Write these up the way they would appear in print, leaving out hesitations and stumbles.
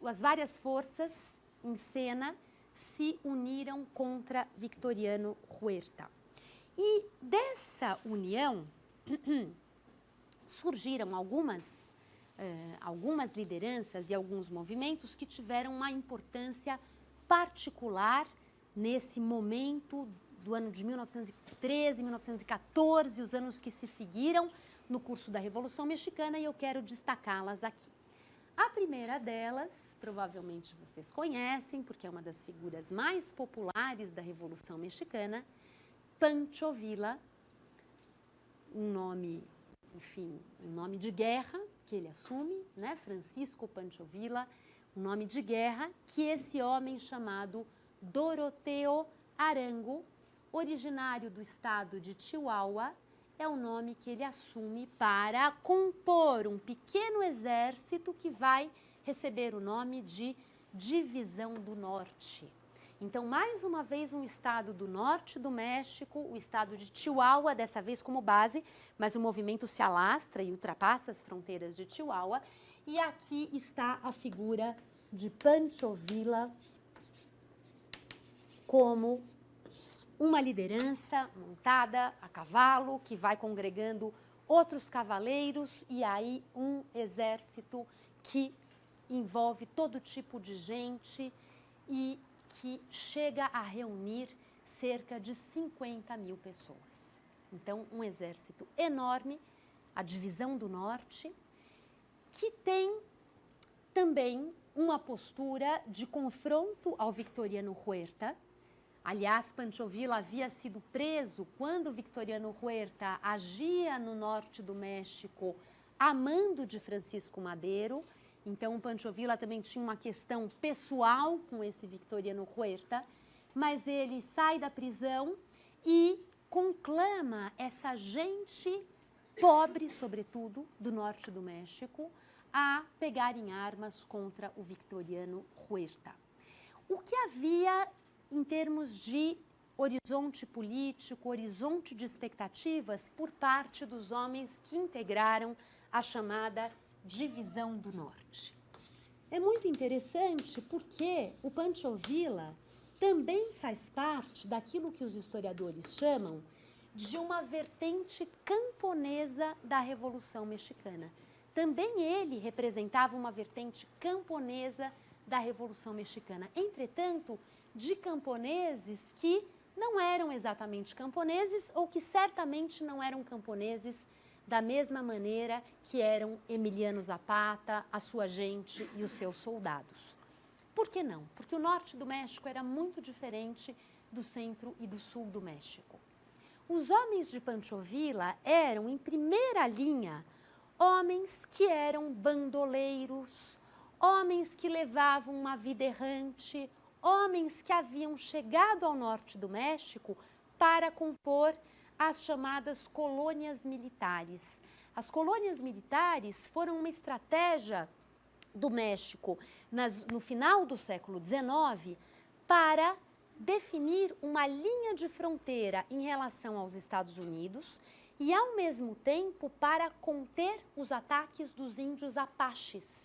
as várias forças em cena se uniram contra Victoriano Huerta. E dessa união surgiram algumas lideranças e alguns movimentos que tiveram uma importância particular nesse momento do ano de 1913, 1914, os anos que se seguiram no curso da Revolução Mexicana, e eu quero destacá-las aqui. A primeira delas, provavelmente vocês conhecem, porque é uma das figuras mais populares da Revolução Mexicana, Pancho Villa, um nome, enfim, um nome de guerra que ele assume, né? Francisco Pancho Villa, um nome de guerra que esse homem chamado Doroteo Arango, originário do estado de Chihuahua, é o nome que ele assume para compor um pequeno exército que vai receber o nome de Divisão do Norte. Então, mais uma vez, um estado do norte do México, o estado de Chihuahua, dessa vez como base, mas o movimento se alastra e ultrapassa as fronteiras de Chihuahua. E aqui está a figura de Pancho Villa como uma liderança montada a cavalo, que vai congregando outros cavaleiros, e aí um exército que envolve todo tipo de gente e que chega a reunir cerca de 50 mil pessoas. Então, um exército enorme, a Divisão do Norte, que tem também uma postura de confronto ao Victoriano Huerta. Aliás, Pancho Villa havia sido preso quando Victoriano Huerta agia no norte do México a mando de Francisco Madero. Então, Pancho Villa também tinha uma questão pessoal com esse Victoriano Huerta, mas ele sai da prisão e conclama essa gente pobre, sobretudo, do norte do México, a pegarem armas contra o Victoriano Huerta. O que havia em termos de horizonte político, horizonte de expectativas por parte dos homens que integraram a chamada Divisão do Norte? É muito interessante porque o Pancho Villa também faz parte daquilo que os historiadores chamam de uma vertente camponesa da Revolução Mexicana. Também ele representava uma vertente camponesa da Revolução Mexicana. Entretanto, de camponeses que não eram exatamente camponeses ou que certamente não eram camponeses da mesma maneira que eram Emiliano Zapata, a sua gente e os seus soldados. Por que não? Porque o norte do México era muito diferente do centro e do sul do México. Os homens de Pancho Villa eram, em primeira linha, homens que eram bandoleiros, homens que levavam uma vida errante, homens que haviam chegado ao norte do México para compor as chamadas colônias militares. As colônias militares foram uma estratégia do México no final do século XIX para definir uma linha de fronteira em relação aos Estados Unidos e, ao mesmo tempo, para conter os ataques dos índios apaches.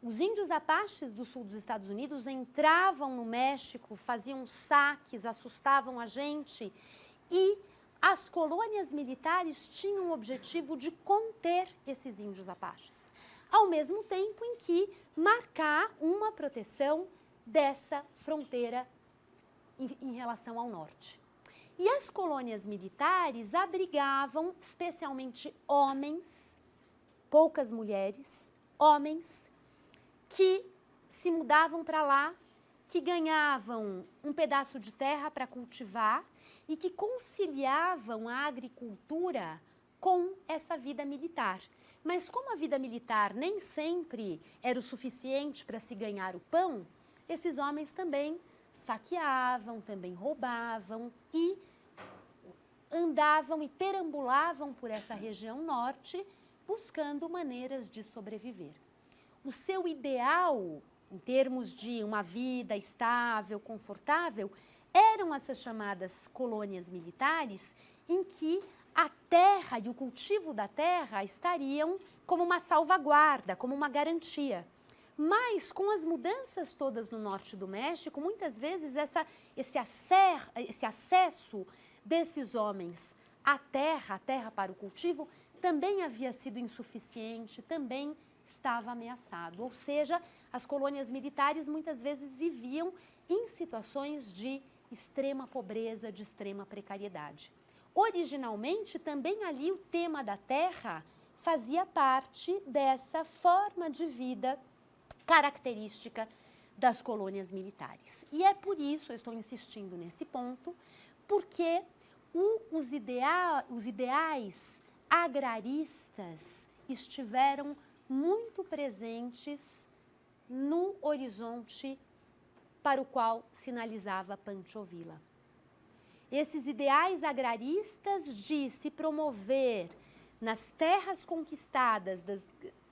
Os índios apaches do sul dos Estados Unidos entravam no México, faziam saques, assustavam a gente, e as colônias militares tinham o objetivo de conter esses índios apaches, ao mesmo tempo em que marcar uma proteção dessa fronteira em relação ao norte. E as colônias militares abrigavam especialmente homens, poucas mulheres, homens que se mudavam para lá, que ganhavam um pedaço de terra para cultivar e que conciliavam a agricultura com essa vida militar. Mas como a vida militar nem sempre era o suficiente para se ganhar o pão, esses homens também saqueavam, também roubavam e andavam e perambulavam por essa região norte buscando maneiras de sobreviver. O seu ideal, em termos de uma vida estável, confortável, eram essas chamadas colônias militares em que a terra e o cultivo da terra estariam como uma salvaguarda, como uma garantia. Mas com as mudanças todas no norte do México, muitas vezes esse acesso desses homens à terra para o cultivo, também havia sido insuficiente, também estava ameaçado. Ou seja, as colônias militares muitas vezes viviam em situações de extrema pobreza, de extrema precariedade. Originalmente, também ali o tema da terra fazia parte dessa forma de vida característica das colônias militares. E é por isso, eu estou insistindo nesse ponto, porque os ideais agraristas estiveram muito presentes no horizonte para o qual sinalizava Pancho Villa. Esses ideais agraristas de se promover nas terras conquistadas,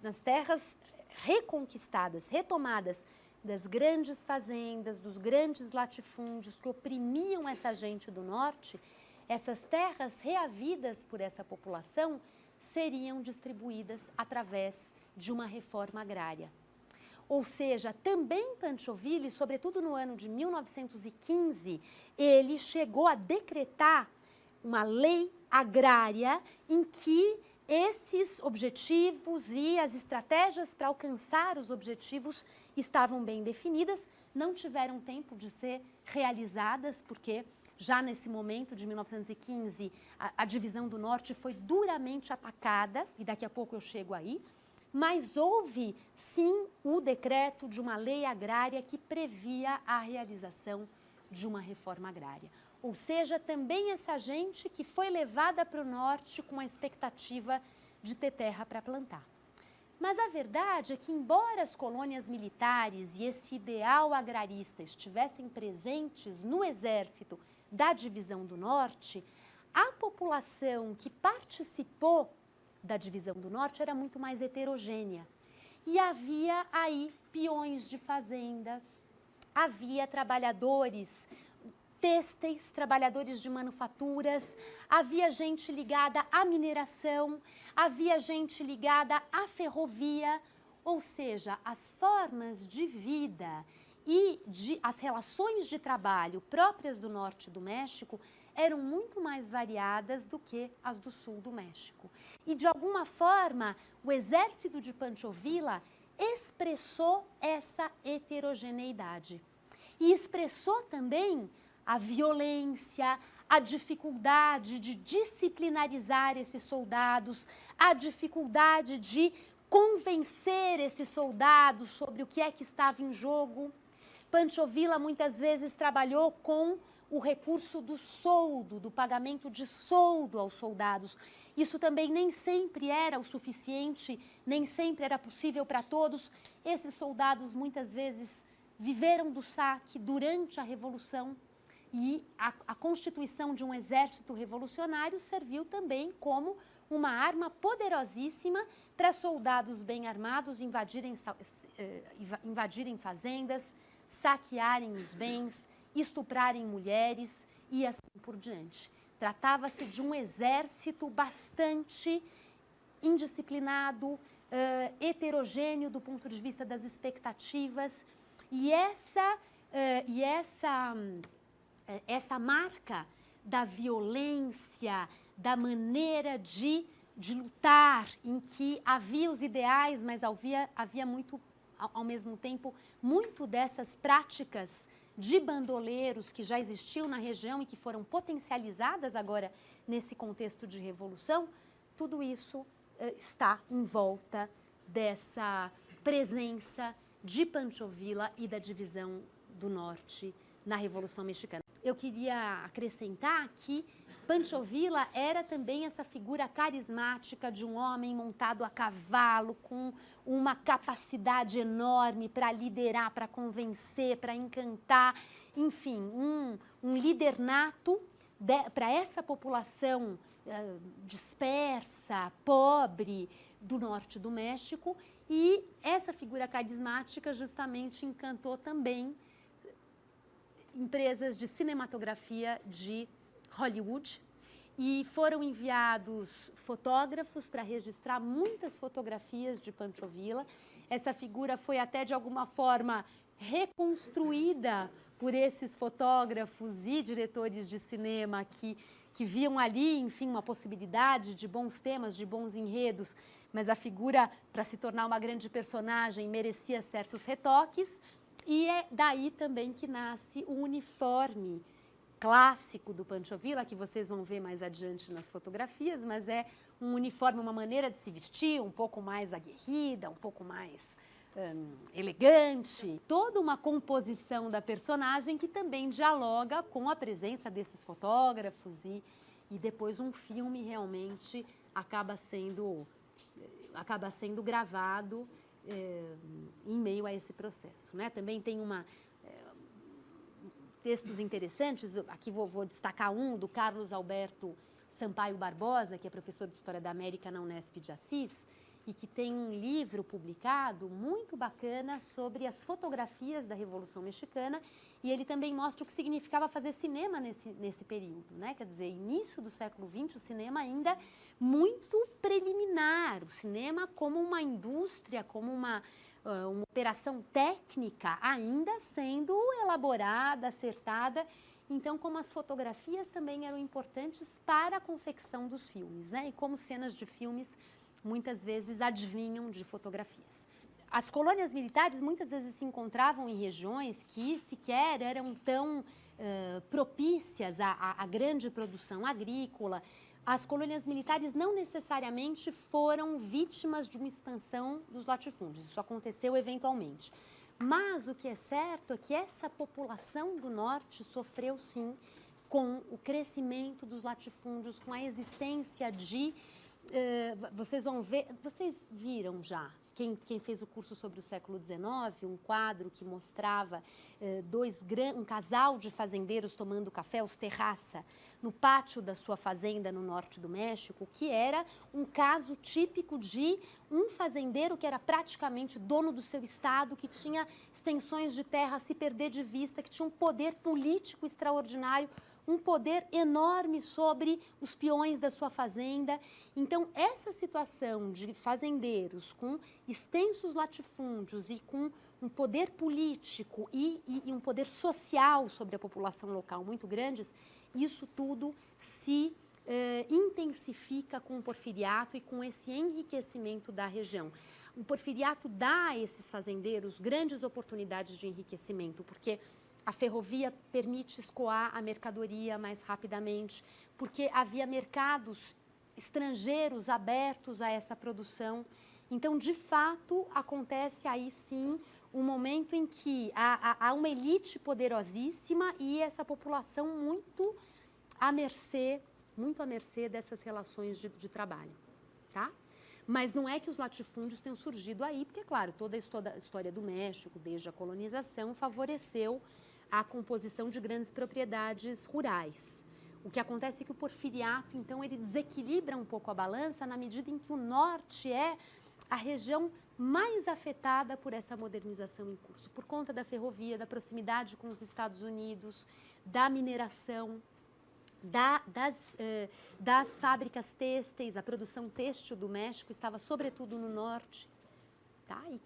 nas terras reconquistadas, retomadas das grandes fazendas, dos grandes latifúndios que oprimiam essa gente do norte, essas terras reavidas por essa população seriam distribuídas através de uma reforma agrária. Ou seja, também Pancho Villa, sobretudo no ano de 1915, ele chegou a decretar uma lei agrária em que esses objetivos e as estratégias para alcançar os objetivos estavam bem definidas, não tiveram tempo de ser realizadas, porque já nesse momento de 1915, a divisão do norte foi duramente atacada, e daqui a pouco eu chego aí, mas houve, sim, o decreto de uma lei agrária que previa a realização de uma reforma agrária. Ou seja, também essa gente que foi levada para o norte com a expectativa de ter terra para plantar. Mas a verdade é que, embora as colônias militares e esse ideal agrarista estivessem presentes no exército da divisão do norte, a população que participou da divisão do norte era muito mais heterogênea. E havia aí peões de fazenda, havia trabalhadores têxteis, trabalhadores de manufaturas, havia gente ligada à mineração, havia gente ligada à ferrovia, ou seja, as formas de vida e as relações de trabalho próprias do norte do México eram muito mais variadas do que as do sul do México. E, de alguma forma, o exército de Pancho Villa expressou essa heterogeneidade. E expressou também a violência, a dificuldade de disciplinarizar esses soldados, a dificuldade de convencer esses soldados sobre o que é que estava em jogo. Pancho Villa muitas vezes trabalhou com o recurso do soldo, do pagamento de soldo aos soldados. Isso também nem sempre era o suficiente, nem sempre era possível para todos. Esses soldados muitas vezes viveram do saque durante a Revolução e a constituição de um exército revolucionário serviu também como uma arma poderosíssima para soldados bem armados invadirem fazendas, saquearem os bens, estuprarem mulheres e assim por diante. Tratava-se de um exército bastante indisciplinado, heterogêneo do ponto de vista das expectativas, e essa marca da violência, da maneira de lutar, em que havia os ideais, mas havia muito, ao mesmo tempo, muito dessas práticas de bandoleiros que já existiam na região e que foram potencializadas agora nesse contexto de revolução, tudo isso está em volta dessa presença de Pancho Villa e da divisão do norte na Revolução Mexicana. Eu queria acrescentar que Pancho Villa era também essa figura carismática de um homem montado a cavalo, com uma capacidade enorme para liderar, para convencer, para encantar, enfim, um líder nato para essa população dispersa, pobre do norte do México, e essa figura carismática justamente encantou também empresas de cinematografia de Hollywood, e foram enviados fotógrafos para registrar muitas fotografias de Pancho Villa. essa figura foi até de alguma forma reconstruída por esses fotógrafos e diretores de cinema que viam ali, enfim, uma possibilidade de bons temas, de bons enredos, mas a figura, para se tornar uma grande personagem, merecia certos retoques, e é daí também que nasce o uniforme clássico do Pancho Villa, que vocês vão ver mais adiante nas fotografias, mas é um uniforme, uma maneira de se vestir um pouco mais aguerrida, um pouco mais elegante, toda uma composição da personagem que também dialoga com a presença desses fotógrafos e depois um filme realmente acaba sendo gravado em meio a esse processo, né? Também tem textos interessantes, aqui vou destacar um do Carlos Alberto Sampaio Barbosa, que é professor de História da América na Unesp de Assis, e que tem um livro publicado muito bacana sobre as fotografias da Revolução Mexicana, e ele também mostra o que significava fazer cinema nesse período, né? Quer dizer, início do século XX, o cinema ainda muito preliminar, o cinema como uma indústria, como uma operação técnica ainda sendo elaborada, acertada. Então, como as fotografias também eram importantes para a confecção dos filmes, né? E como cenas de filmes muitas vezes adivinham de fotografias. As colônias militares muitas vezes se encontravam em regiões que sequer eram tão propícias à grande produção agrícola. As colônias militares não necessariamente foram vítimas de uma expansão dos latifúndios, isso aconteceu eventualmente. Mas o que é certo é que essa população do norte sofreu sim com o crescimento dos latifúndios, com a existência de vocês vão ver, vocês viram já, quem fez o curso sobre o século XIX, um quadro que mostrava um casal de fazendeiros tomando café, os Terraça, no pátio da sua fazenda no norte do México, que era um caso típico de um fazendeiro que era praticamente dono do seu estado, que tinha extensões de terra a se perder de vista, que tinha um poder político extraordinário, um poder enorme sobre os peões da sua fazenda. Então, essa situação de fazendeiros com extensos latifúndios e com um poder político e um poder social sobre a população local muito grandes, isso tudo se intensifica com o porfiriato e com esse enriquecimento da região. O porfiriato dá a esses fazendeiros grandes oportunidades de enriquecimento, porque a ferrovia permite escoar a mercadoria mais rapidamente, porque havia mercados estrangeiros abertos a essa produção. Então, de fato, acontece aí sim um momento em que há uma elite poderosíssima e essa população muito à mercê dessas relações de trabalho, tá? Mas não é que os latifúndios tenham surgido aí, porque, claro, toda a história do México, desde a colonização, favoreceu a composição de grandes propriedades rurais. O que acontece é que o porfiriato, então, ele desequilibra um pouco a balança na medida em que o norte é a região mais afetada por essa modernização em curso, por conta da ferrovia, da proximidade com os Estados Unidos, da mineração, das fábricas têxteis. A produção têxtil do México estava sobretudo no norte, tá? E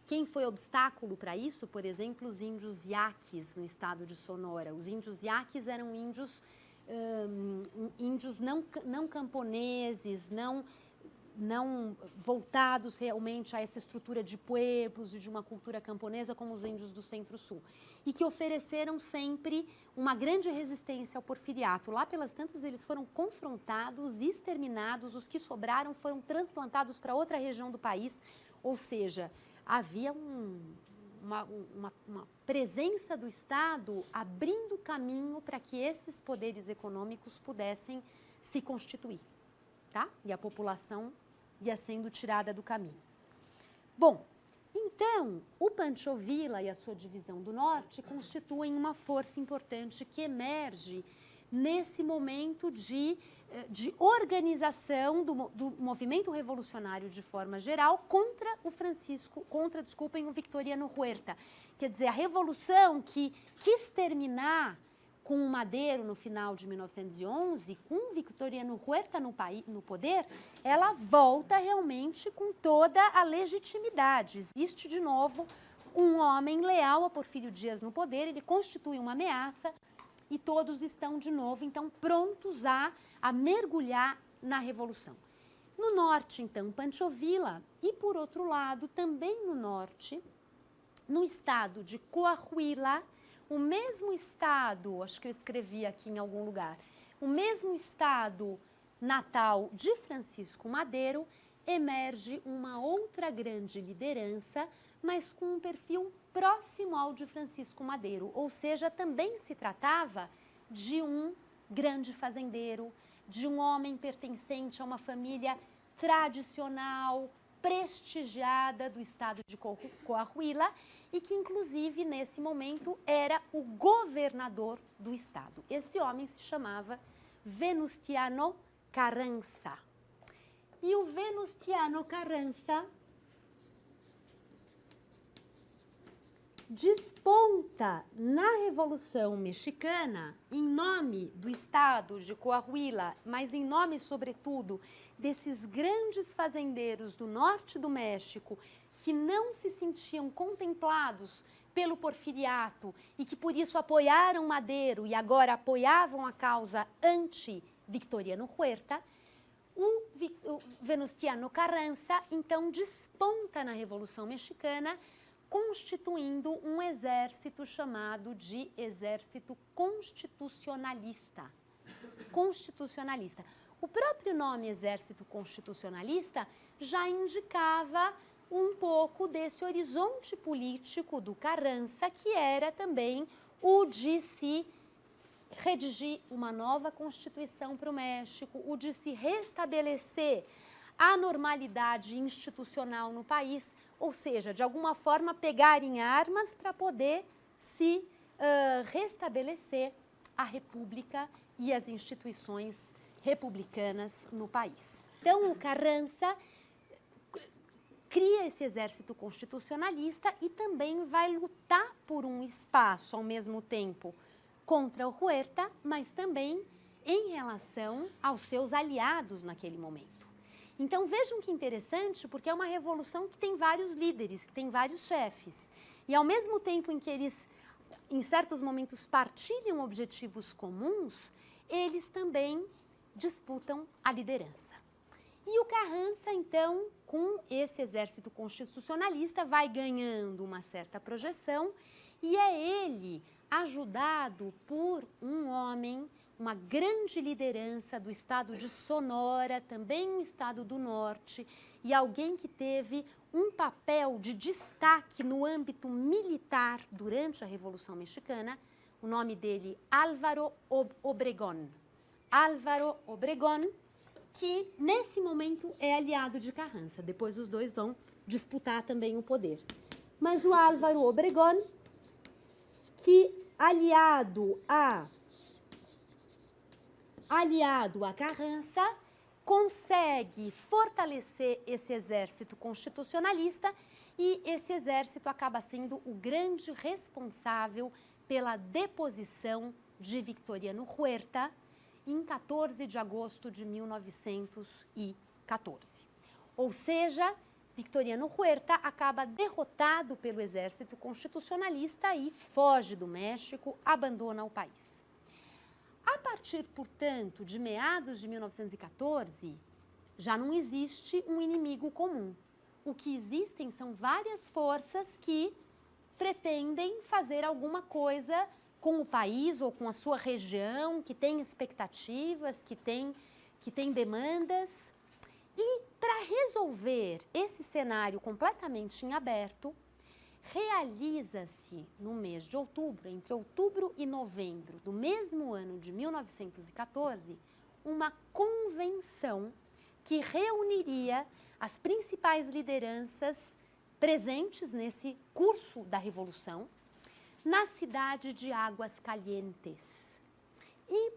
quem foi obstáculo para isso? Por exemplo, os índios Yaquis, no estado de Sonora. Os índios Yaquis eram índios não camponeses, não voltados realmente a essa estrutura de pueblos e de uma cultura camponesa como os índios do Centro-Sul, e que ofereceram sempre uma grande resistência ao porfiriato. Lá pelas tantas eles foram confrontados, exterminados, os que sobraram foram transplantados para outra região do país, ou seja, havia uma presença do Estado abrindo caminho para que esses poderes econômicos pudessem se constituir, tá? E a população ia sendo tirada do caminho. Bom, então, o Pancho Villa e a sua divisão do Norte constituem uma força importante que emerge nesse momento de organização do movimento revolucionário de forma geral contra o Victoriano Huerta. Quer dizer, a revolução que quis terminar com o Madero no final de 1911, com Victoriano Huerta no poder, ela volta realmente com toda a legitimidade. Existe, de novo, um homem leal a Porfírio Dias no poder, ele constitui uma ameaça e todos estão, de novo, então, prontos a mergulhar na Revolução. No norte, então, Pancho Villa, e, por outro lado, também no norte, no estado de Coahuila, o mesmo estado, acho que eu escrevi aqui em algum lugar, o mesmo estado natal de Francisco Madero, emerge uma outra grande liderança, mas com um perfil próximo ao de Francisco Madero, ou seja, também se tratava de um grande fazendeiro, de um homem pertencente a uma família tradicional, prestigiada do estado de Coahuila e que, inclusive, nesse momento, era o governador do estado. Esse homem se chamava Venustiano Carranza. E o Venustiano Carranza desponta na Revolução Mexicana, em nome do estado de Coahuila, mas em nome, sobretudo, desses grandes fazendeiros do norte do México que não se sentiam contemplados pelo porfiriato e que, por isso, apoiaram Madero e agora apoiavam a causa anti-Victoriano Huerta, o Venustiano Carranza, então, desponta na Revolução Mexicana, constituindo um exército chamado de Exército Constitucionalista. O próprio nome Exército Constitucionalista já indicava um pouco desse horizonte político do Carranza, que era também o de se redigir uma nova Constituição para o México, o de se restabelecer a normalidade institucional no país, ou seja, de alguma forma pegar em armas para poder se restabelecer a República e as instituições republicanas no país. Então, o Carranza cria esse exército constitucionalista e também vai lutar por um espaço, ao mesmo tempo, contra o Huerta, mas também em relação aos seus aliados naquele momento. Então, vejam que interessante, porque é uma revolução que tem vários líderes, que tem vários chefes. E, ao mesmo tempo em que eles, em certos momentos, partilham objetivos comuns, eles também disputam a liderança. E o Carranza, então, com esse exército constitucionalista, vai ganhando uma certa projeção e é ele ajudado por um homem, uma grande liderança do estado de Sonora, também um estado do norte, e alguém que teve um papel de destaque no âmbito militar durante a Revolução Mexicana. O nome dele, Álvaro Obregón. Álvaro Obregón, que nesse momento é aliado de Carranza. Depois os dois vão disputar também o poder. Mas o Álvaro Obregón, que aliado a Carranza, consegue fortalecer esse exército constitucionalista e esse exército acaba sendo o grande responsável pela deposição de Victoriano Huerta em 14 de agosto de 1914. Ou seja, Victoriano Huerta acaba derrotado pelo exército constitucionalista e foge do México, abandona o país. A partir, portanto, de meados de 1914, já não existe um inimigo comum. O que existem são várias forças que pretendem fazer alguma coisa com o país ou com a sua região, que tem expectativas, que tem demandas. E para resolver esse cenário completamente em aberto, realiza-se no mês de outubro, entre outubro e novembro do mesmo ano de 1914, uma convenção que reuniria as principais lideranças presentes nesse curso da Revolução na cidade de Águas Calientes. E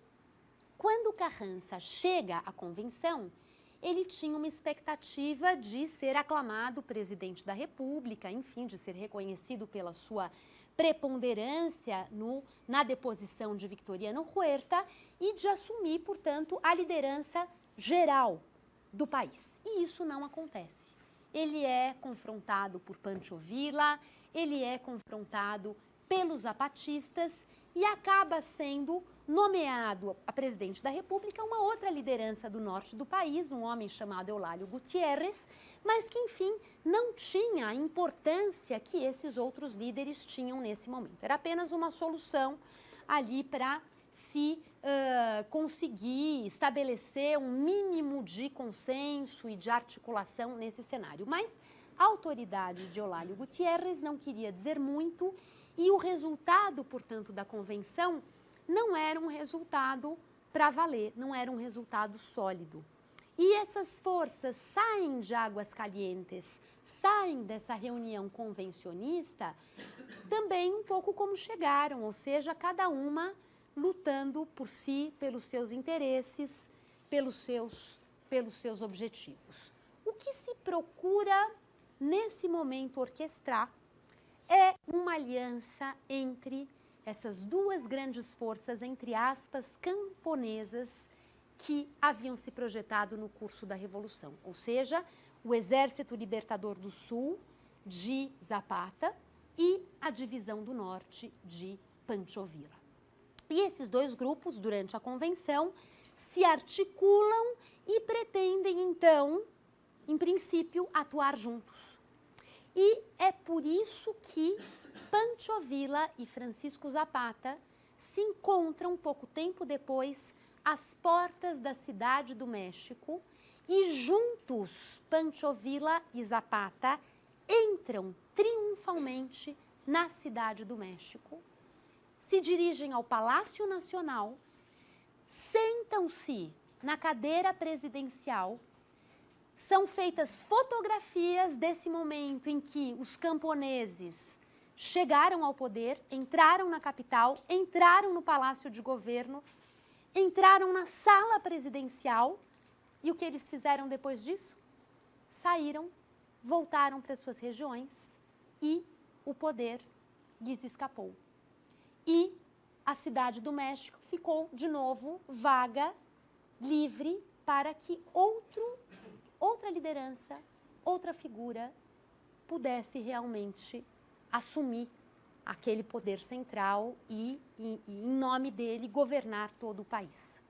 quando Carranza chega à convenção, ele tinha uma expectativa de ser aclamado presidente da República, enfim, de ser reconhecido pela sua preponderância na deposição de Victoriano Huerta e de assumir, portanto, a liderança geral do país. E isso não acontece. Ele é confrontado por Pancho Villa, ele é confrontado pelos zapatistas e acaba sendo nomeado a presidente da República uma outra liderança do norte do país, um homem chamado Eulálio Gutiérrez, mas que, enfim, não tinha a importância que esses outros líderes tinham nesse momento. Era apenas uma solução ali para se conseguir estabelecer um mínimo de consenso e de articulação nesse cenário. Mas a autoridade de Eulálio Gutiérrez não queria dizer muito e o resultado, portanto, da convenção não era um resultado para valer, não era um resultado sólido. E essas forças saem de Aguascalientes, saem dessa reunião convencionista também um pouco como chegaram, ou seja, cada uma lutando por si, pelos seus interesses, pelos seus objetivos. O que se procura nesse momento orquestrar é uma aliança entre essas duas grandes forças, entre aspas, camponesas, que haviam se projetado no curso da Revolução, ou seja, o Exército Libertador do Sul de Zapata e a Divisão do Norte de Pancho Villa. E esses dois grupos, durante a convenção, se articulam e pretendem, então, em princípio, atuar juntos. E é por isso que Pancho Villa e Francisco Zapata se encontram pouco tempo depois às portas da Cidade do México e juntos Pancho Villa e Zapata entram triunfalmente na Cidade do México, se dirigem ao Palácio Nacional, sentam-se na cadeira presidencial, são feitas fotografias desse momento em que os camponeses chegaram ao poder, entraram na capital, entraram no Palácio de Governo, entraram na sala presidencial e o que eles fizeram depois disso? Saíram, voltaram para suas regiões e o poder lhes escapou. E a Cidade do México ficou de novo vaga, livre, para que outra liderança, outra figura pudesse realmente assumir aquele poder central e em nome dele, governar todo o país.